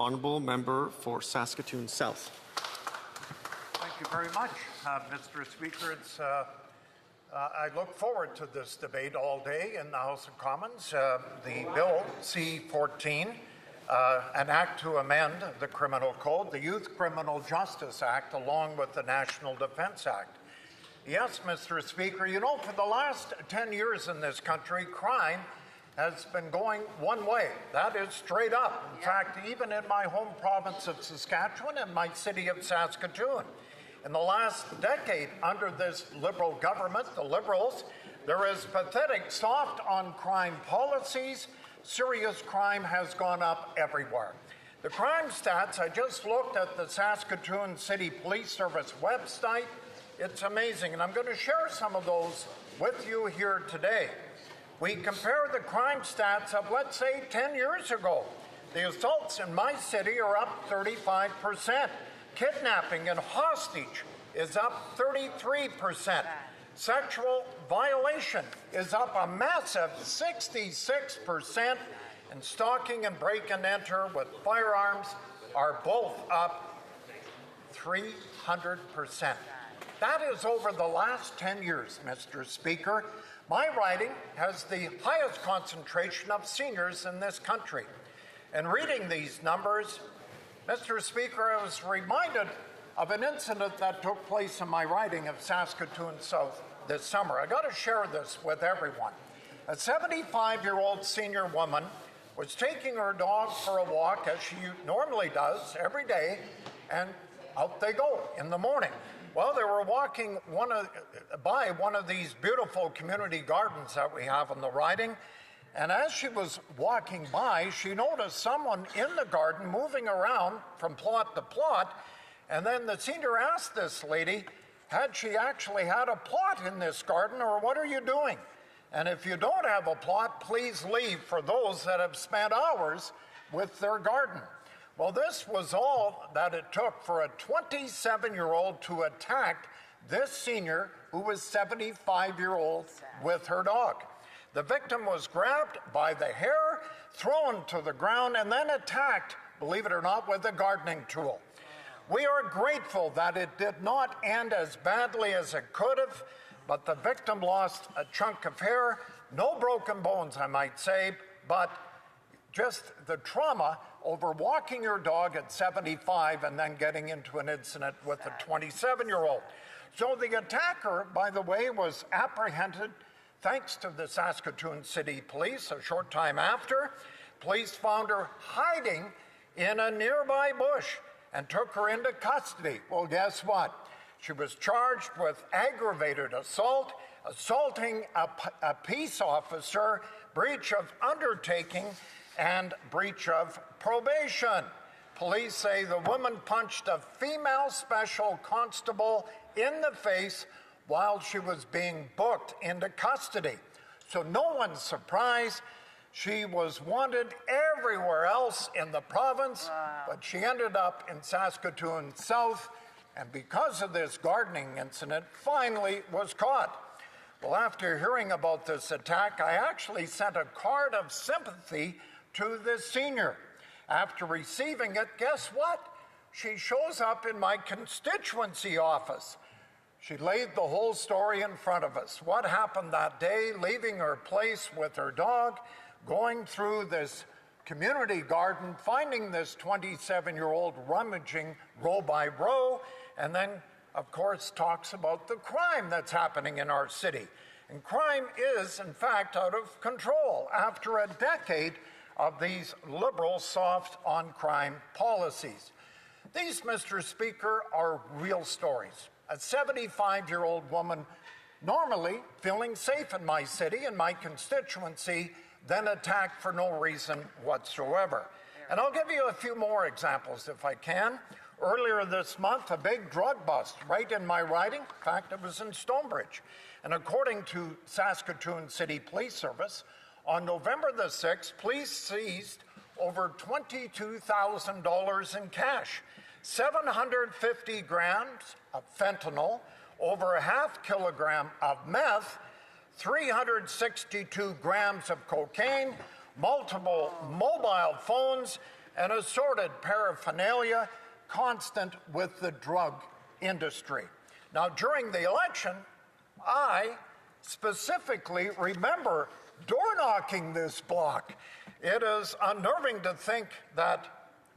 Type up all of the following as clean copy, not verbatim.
Honourable Member for Saskatoon South. Thank you very much, Mr. Speaker. I look forward to this debate all day in the House of Commons. The bill C-14, an act to amend the Criminal Code, the Youth Criminal Justice Act, along with the National Defence Act. Yes, Mr. Speaker, you know, for the last 10 years in this country, crime has been going one way. That is straight up. In fact, even in my home province of Saskatchewan and my city of Saskatoon, in the last decade, under this Liberal government, the Liberals, there is pathetic soft on crime policies. Serious crime has gone up everywhere. The crime stats, I just looked at the Saskatoon City Police Service website. It's amazing, and I'm going to share some of those with you here today. We compare the crime stats of, let's say, 10 years ago. The assaults in my city are up 35%. Kidnapping and hostage is up 33%. Sexual violation is up a massive 66%. And stalking and break and enter with firearms are both up 300%. That is over the last 10 years, Mr. Speaker. My riding has the highest concentration of seniors in this country. And reading these numbers, Mr. Speaker, I was reminded of an incident that took place in my riding of Saskatoon South this summer. I got to share this with everyone. A 75-year-old senior woman was taking her dog for a walk, as she normally does every day, and out they go in the morning. Well, they were walking by one of these beautiful community gardens that we have in the riding, and as she was walking by, she noticed someone in the garden moving around from plot to plot, and then the senior asked this lady, had she actually had a plot in this garden, or what are you doing? And if you don't have a plot, please leave, for those that have spent hours with their garden. Well, this was all that it took for a 27-year-old to attack this senior who was 75-year-old with her dog. The victim was grabbed by the hair, thrown to the ground, and then attacked, believe it or not, with a gardening tool. We are grateful that it did not end as badly as it could have, but the victim lost a chunk of hair, no broken bones, I might say, but just the trauma over walking your dog at 75 and then getting into an incident with a 27-year-old. So the attacker, by the way, was apprehended thanks to the Saskatoon City Police a short time after. Police found her hiding in a nearby bush and took her into custody. Well, guess what? She was charged with aggravated assault, assaulting a peace officer, breach of undertaking, and breach of probation. Police say the woman punched a female special constable in the face while she was being booked into custody. So no one's surprised. She was wanted everywhere else in the province, but she ended up in Saskatoon South, and because of this gardening incident, finally was caught. Well, after hearing about this attack, I actually sent a card of sympathy to this senior. After receiving it, guess what? She shows up in my constituency office. She laid the whole story in front of us. What happened that day, leaving her place with her dog, going through this community garden, finding this 27-year-old rummaging row by row, and then, of course, talks about the crime that's happening in our city. And crime is, in fact, out of control after a decade of these Liberal soft on crime policies. These, Mr. Speaker, are real stories. A 75-year-old woman normally feeling safe in my city and my constituency, then attacked for no reason whatsoever. And I'll give you a few more examples if I can. Earlier this month, a big drug bust right in my riding. In fact, it was in Stonebridge. And according to Saskatoon City Police Service, on November the 6th, police seized over $22,000 in cash, 750 grams of fentanyl, over a half kilogram of meth, 362 grams of cocaine, multiple mobile phones, and assorted paraphernalia constant with the drug industry. Now, during the election, I specifically remember door knocking this block. It is unnerving to think that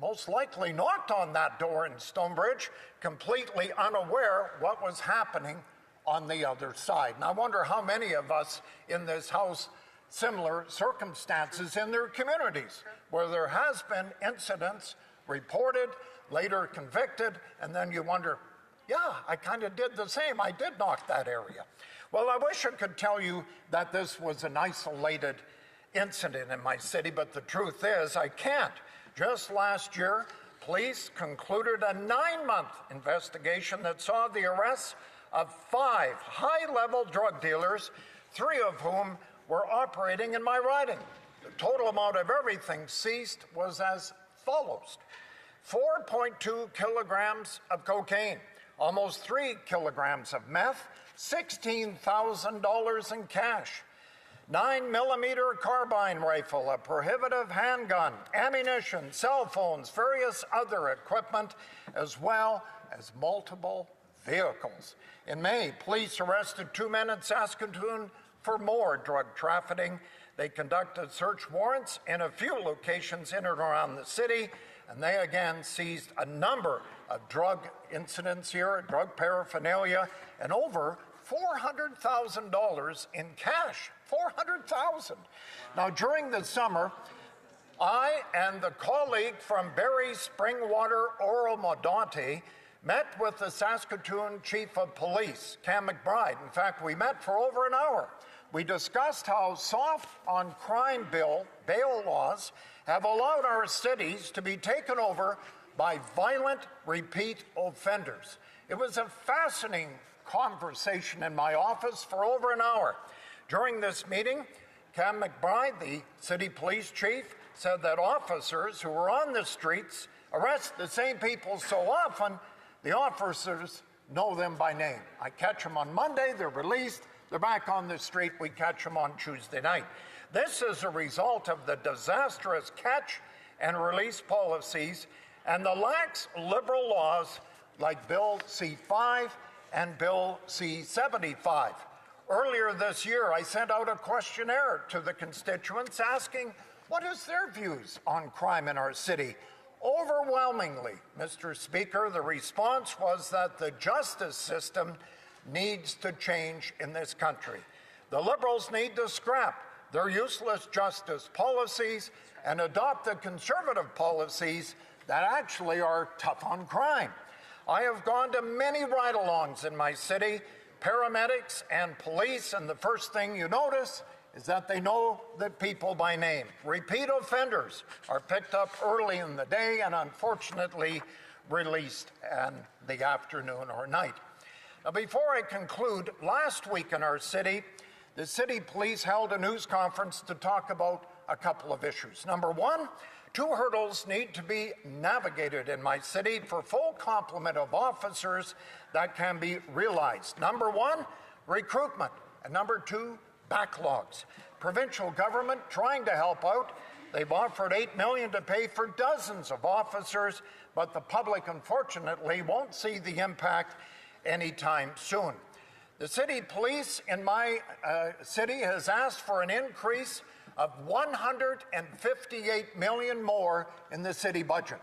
most likely knocked on that door in Stonebridge, completely unaware what was happening on the other side. And I wonder how many of us in this House similar circumstances in their communities where there has been incidents reported, later convicted, and then you wonder, yeah, I kind of did the same. I did knock that area. Well, I wish I could tell you that this was an isolated incident in my city, but the truth is I can't. Just last year, police concluded a 9-month investigation that saw the arrests of 5 high-level drug dealers, 3 of whom were operating in my riding. The total amount of everything seized was as follows: 4.2 kilograms of cocaine, almost 3 kilograms of meth, $16,000 in cash, 9mm carbine rifle, a prohibitive handgun, ammunition, cell phones, various other equipment, as well as multiple vehicles. In May, police arrested 2 men in Saskatoon for more drug trafficking. They conducted search warrants in a few locations in and around the city, and they again seized a number of drug incidents here, drug paraphernalia, and over $400,000 in cash. $400,000. Now, during the summer, I and the colleague from Barrie Springwater Oro-Modonte met with the Saskatoon Chief of Police, Cam McBride. In fact, we met for over an hour. We discussed how soft on crime bail laws have allowed our cities to be taken over by violent repeat offenders. It was a fascinating conversation in my office for over an hour. During this meeting, Cam McBride, the city police chief, said that officers who were on the streets arrest the same people so often, the officers know them by name. I catch them on Monday, they're released, they're back on the street, we catch them on Tuesday night. This is a result of the disastrous catch and release policies and the lax liberal laws like Bill C-5 and Bill C-75. Earlier this year, I sent out a questionnaire to the constituents asking what is their views on crime in our city. Overwhelmingly, Mr. Speaker, the response was that the justice system needs to change in this country. The Liberals need to scrap their useless justice policies and adopt the conservative policies that actually are tough on crime. I have gone to many ride-alongs in my city, paramedics and police, and the first thing you notice is that they know the people by name. Repeat offenders are picked up early in the day and unfortunately released in the afternoon or night. Now, before I conclude, last week in our city, the city police held a news conference to talk about a couple of issues. Number one, 2 hurdles need to be navigated in my city for full complement of officers that can be realized. Number one, recruitment, and number 2, backlogs. Provincial government trying to help out. They've offered $8 million to pay for dozens of officers, but the public, unfortunately, won't see the impact anytime soon. The city police in my city has asked for an increase of $158 million more in the city budget.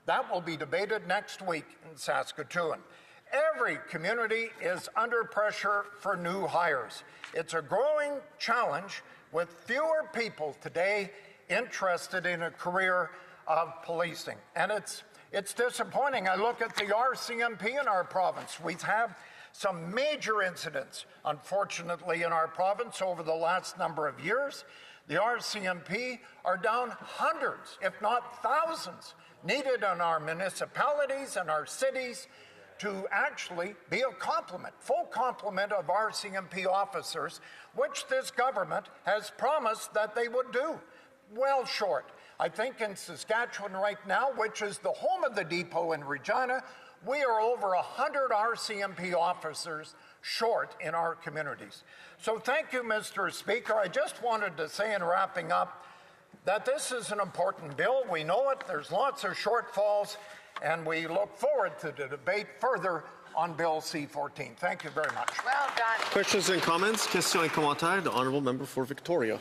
That will be debated next week in Saskatoon. Every community is under pressure for new hires. It's a growing challenge with fewer people today interested in a career of policing. And it's disappointing. I look at the RCMP in our province. We have some major incidents, unfortunately, in our province over the last number of years. The RCMP are down hundreds, if not thousands, needed in our municipalities and our cities to actually be a complement, full complement of RCMP officers, which this government has promised that they would do. Well short. I think in Saskatchewan right now, which is the home of the depot in Regina, we are over 100 RCMP officers short in our communities. So thank you, Mr. Speaker. I just wanted to say in wrapping up, that this is an important bill. We know it. There's lots of shortfalls, and we look forward to the debate further on Bill C-14. Thank you very much. Well done. Questions and comments? Questions et commentaires. The honourable member for Victoria.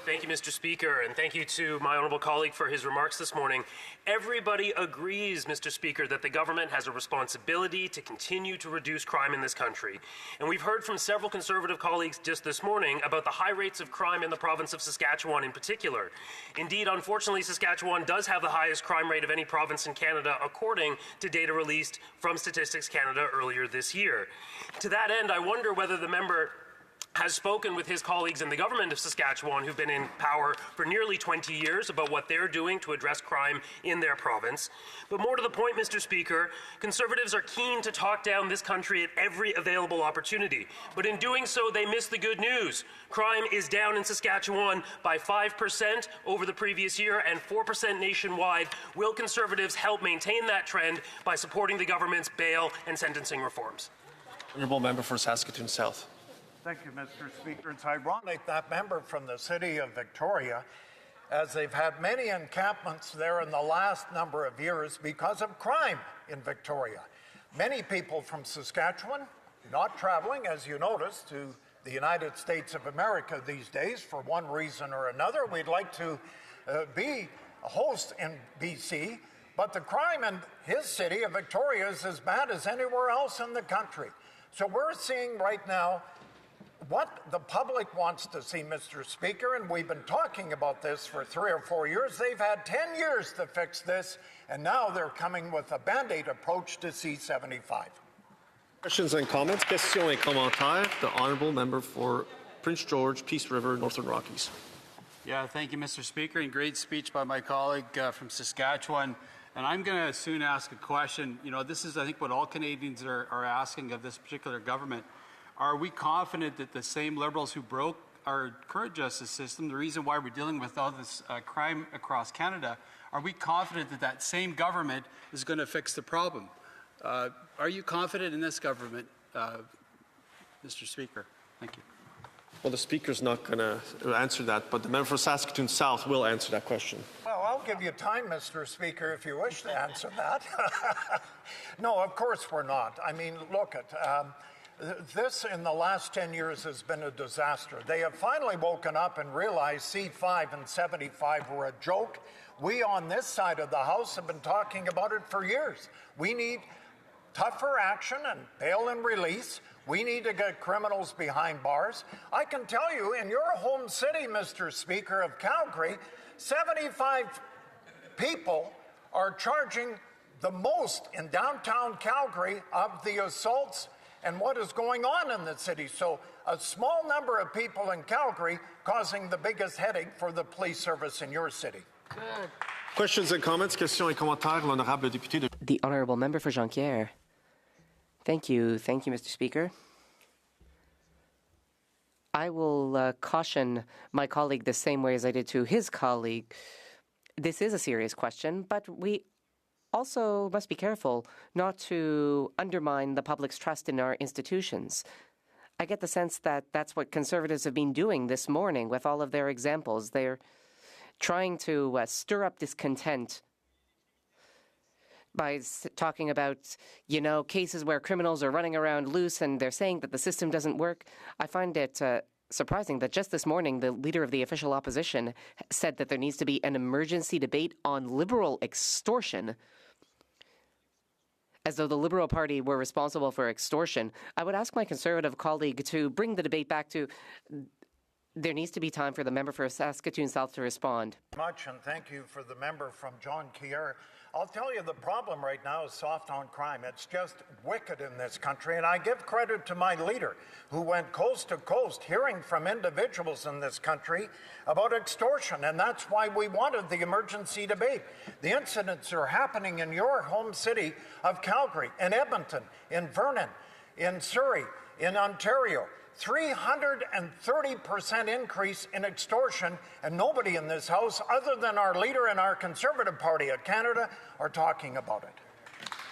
Thank you, Mr. Speaker, and thank you to my honourable colleague for his remarks this morning. Everybody agrees, Mr. Speaker, that the government has a responsibility to continue to reduce crime in this country. And we've heard from several Conservative colleagues just this morning about the high rates of crime in the province of Saskatchewan in particular. Indeed, unfortunately, Saskatchewan does have the highest crime rate of any province in Canada, according to data released from Statistics Canada earlier this year. To that end, I wonder whether the member has spoken with his colleagues in the government of Saskatchewan who've been in power for nearly 20 years about what they're doing to address crime in their province. But more to the point, Mr. Speaker, Conservatives are keen to talk down this country at every available opportunity. But in doing so, they miss the good news. Crime is down in Saskatchewan by 5% over the previous year and 4% nationwide. Will Conservatives help maintain that trend by supporting the government's bail and sentencing reforms? Honourable member for Saskatoon South. Thank you, Mr. Speaker. It's ironic that member from the city of Victoria, as they've had many encampments there in the last number of years because of crime in Victoria. Many people from Saskatchewan not traveling, as you notice, to the United States of America these days for one reason or another. We'd like to be a host in BC, but the crime in his city of Victoria is as bad as anywhere else in the country. So we're seeing right now what the public wants to see, Mr. Speaker, and we've been talking about this for 3 or 4 years. They've had 10 years to fix this, and now they're coming with a Band-Aid approach to C-75. Questions and comments? Questions et commentaires. The honourable member for Prince George, Peace River, Northern Rockies. Yeah, thank you, Mr. Speaker, and great speech by my colleague from Saskatchewan. And I'm going to soon ask a question. You know, this is, I think, what all Canadians are asking of this particular government. Are we confident that the same Liberals who broke our current justice system, the reason why we're dealing with all this crime across Canada, are we confident that that same government is going to fix the problem? Are you confident in this government, Mr. Speaker? Thank you. Well, the Speaker's not going to answer that, but the member for Saskatoon South will answer that question. Well, I'll give you time, Mr. Speaker, if you wish to answer that. No, of course we're not. I mean, look at this in the last 10 years has been a disaster. They have finally woken up and realized C5 and 75 were a joke. We on this side of the House have been talking about it for years. We need tougher action and bail and release. We need to get criminals behind bars. I can tell you, in your home city, Mr. Speaker, of Calgary, 75 people are charging the most in downtown Calgary of the assaults and what is going on in the city. So a small number of people in Calgary causing the biggest headache for the police service in your city. Good. Questions and comments? Questions et commentaires. L'honorable député de... The honourable member for Jonquière. Thank you, Mr. Speaker. I will caution my colleague the same way as I did to his colleague. This is a serious question, but we also must be careful not to undermine the public's trust in our institutions. I get the sense that that's what Conservatives have been doing this morning with all of their examples. They're trying to stir up discontent by talking about, cases where criminals are running around loose and they're saying that the system doesn't work. I find it surprising that just this morning the leader of the official opposition said that there needs to be an emergency debate on Liberal extortion, as though the Liberal Party were responsible for extortion. I would ask my Conservative colleague to bring the debate back to there needs to be time for the member for Saskatoon South to respond. Much, and thank you for the member from Jonquière. I'll tell you, the problem right now is soft on crime. It's just wicked in this country, and I give credit to my leader, who went coast to coast hearing from individuals in this country about extortion, and that's why we wanted the emergency debate. The incidents are happening in your home city of Calgary, in Edmonton, in Vernon, in Surrey, in Ontario. 330% increase in extortion, and nobody in this House, other than our leader and our Conservative Party of Canada, are talking about it.